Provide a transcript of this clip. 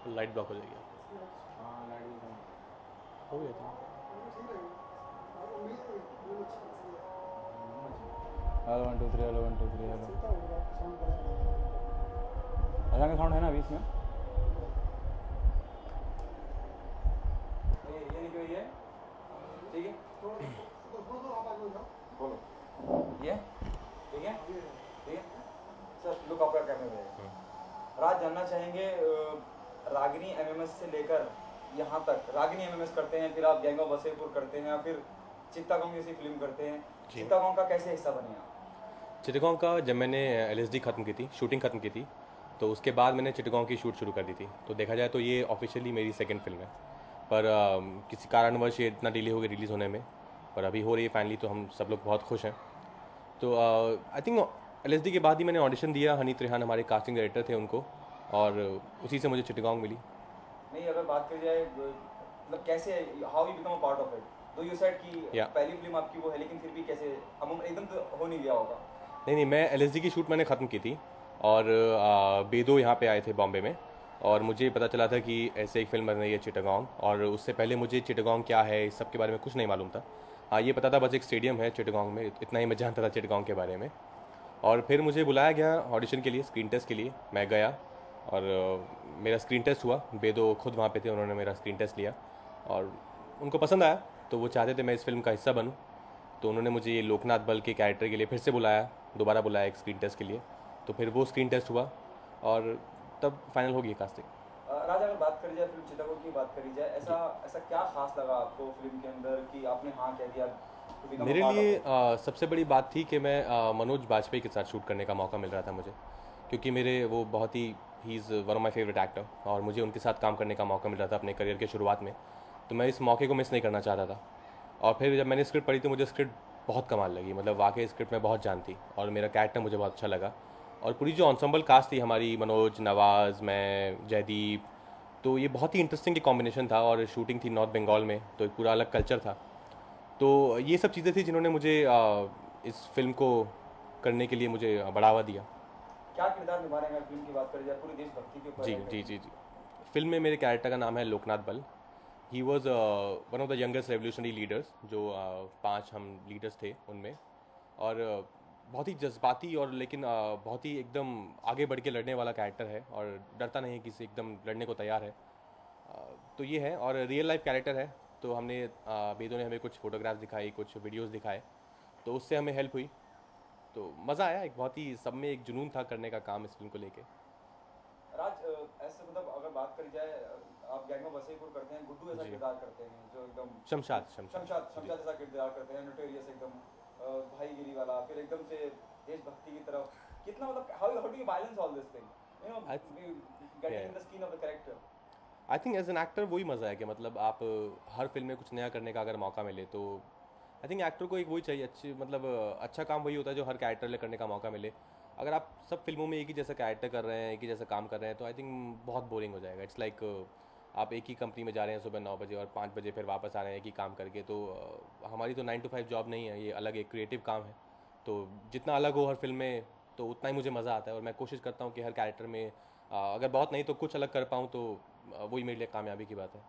Light block हो जाएगी। हो गया था। Hello 1 2 3, hello 1 2 3, hello. अच्छा का साउंड है ना अभी इसमें? ये नहीं कोई है, ठीक है। बोलो ये ठीक है, ठीक है सर। लुक आपका कैमरे में राज जानना चाहेंगे, रागिनी एमएमएस से लेकर यहाँ तक रागिनी एमएमएस करते हैं, फिर आप गैंग ऑफ वसेपुर करते हैं, फिर चित्तागोंग जैसी फिल्म करते हैं। जी। चित्तागोंग का कैसे हिस्सा बने आप? चिटगांव का जब मैंने एलएसडी ख़त्म की थी, शूटिंग ख़त्म की थी, तो उसके बाद मैंने चिटगांव की शूट शुरू कर दी थी। तो देखा जाए तो ये ऑफिशियली मेरी सेकंड फिल्म है, पर किसी कारणवश ये इतना डिले हो गया रिलीज़ होने में, पर अभी हो रही है फाइनली, तो हम सब लोग बहुत खुश हैं। तो आई थिंक एलएसडी के बाद ही मैंने ऑडिशन दिया, हनी त्रेहान हमारे कास्टिंग डायरेक्टर थे उनको, और उसी से मुझे चिटगांव मिली। नहीं, अगर बात करी जाए मतलब कैसे, how you become a part of it, तो यू सेड कि या पहली फिल्म आपकी वो है, लेकिन फिर भी कैसे एकदम तो हो नहीं गया होगा। नहीं नहीं, मैं एलएसडी की शूट मैंने ख़त्म की थी, और बेदो यहाँ पे आए थे बॉम्बे में, और मुझे पता चला था कि ऐसे एक फिल्म बन रही है चिटागोंग, और उससे पहले मुझे चिटागोंग क्या है इस सब के बारे में कुछ नहीं मालूम था। हाँ, ये पता था बस एक स्टेडियम है चिटागोंग में, इतना ही मैं जानता था चिटागोंग के बारे में। और फिर मुझे बुलाया गया ऑडिशन के लिए, स्क्रीन टेस्ट के लिए। मैं गया, और मेरा स्क्रीन टेस्ट हुआ। बेदो खुद वहाँ पे थे, उन्होंने मेरा स्क्रीन टेस्ट लिया, और उनको पसंद आया, तो वो चाहते थे मैं इस फिल्म का हिस्सा बनूं। तो उन्होंने मुझे ये लोकनाथ बल के कैरेक्टर के लिए फिर से बुलाया, दोबारा बुलाया एक स्क्रीन टेस्ट के लिए। तो फिर वो स्क्रीन टेस्ट हुआ, और तब फाइनल हो गई कास्टिंग। राज, अगर बात करी जाए फिल्म चिटागोंग की, बात करी जाए, जी। ऐसा ऐसा क्या खास लगा आपको फिल्म के अंदर कि आपने हाँ कह दिया टू बिकम अ मेरे पार्ट ऑफ लिए इट? सबसे बड़ी बात थी कि मैं मनोज बाजपेयी के साथ शूट करने का मौका मिल रहा था मुझे, क्योंकि मेरे वो बहुत he is one of my favourite actor, और मुझे उनके साथ काम करने का मौका मिल रहा था अपने करियर के शुरुआत में। तो मैं इस मौके को मिस नहीं करना चाहता था। और फिर जब मैंने स्क्रिप्ट पढ़ी तो मुझे स्क्रिप्ट बहुत कमाल लगी, मतलब वाकई स्क्रिप्ट में बहुत जान थी, और मेरा कैरेक्टर मुझे बहुत अच्छा लगा। और पूरी जो ऑन्सेंबल कास्ट थी हमारी, मनोज, नवाज़, मैं, जयदीप, तो ये बहुत ही इंटरेस्टिंग कॉम्बिनेशन था। और शूटिंग थी नॉर्थ बंगाल में, तो एक पूरा अलग कल्चर था। तो ये सब चीज़ें थी जिन्होंने मुझे इस फिल्म को करने के लिए मुझे बढ़ावा दिया। क्या किरदार निभा रहे हैं? अगर फिल्म की बात करी जाए, पूरी देशभक्ति के ऊपर जी है जी कहीं। जी जी। फिल्म में मेरे कैरेक्टर का नाम है लोकनाथ बल। He was one of the youngest revolutionary leaders, जो 5 हम लीडर्स थे उनमें। और बहुत ही जज्बाती, और लेकिन बहुत ही एकदम आगे बढ़ के लड़ने वाला कैरेक्टर है, और डरता नहीं है किसी, एकदम लड़ने को तैयार है। तो ये है, और रियल लाइफ कैरेक्टर है। तो हमने बेदो ने हमें कुछ फोटोग्राफ्स दिखाई, कुछ वीडियोस दिखाए, तो उससे हमें हेल्प हुई। तो मज़ा आया, एक बहुत ही सब में एक जुनून था करने का काम इस फिल्म को लेके। राज, ऐसे मतलब अगर बात करी जाए, आप गैंग ऑफ वसेपुर करते हैं, गुड्डू ऐसा जी। किरदार करते हैं जो एकदम शमशाद शमशाद। शमशाद जी। शमशाद जैसा किरदार करते हैं, नोटेरियस एकदम भाईगिरी वाला, फिर एकदम से देशभक्ति की तरफ। कितना मतलब how how do you balance all this thing, you know, I getting in the skin of the character? I think as an actor वही मज़ा है कि मतलब आप हर फिल्म में कुछ नया करने का अगर मौका मिले, तो आई थिंक एक्टर को एक वही चाहिए, अच्छी मतलब अच्छा काम वही होता है जो हर कैरेक्टर ले करने का मौका मिले। अगर आप सब फिल्मों में एक ही जैसा कैरेक्टर कर रहे हैं, एक ही जैसा काम कर रहे हैं, तो आई थिंक बहुत बोरिंग हो जाएगा। इट्स लाइक आप एक ही कंपनी में जा रहे हैं सुबह 9 बजे, और 5 बजे फिर वापस आ रहे हैं एक ही काम करके। तो हमारी तो 9 to 5 जॉब नहीं है, ये अलग एक क्रिएटिव काम है। तो जितना अलग हो हर फिल्म में, तो उतना ही मुझे मज़ा आता है, और मैं कोशिश करता हूँ कि हर कैरेक्टर में अगर बहुत नहीं तो कुछ अलग कर पाऊँ, तो वही मेरे लिए कामयाबी की बात है।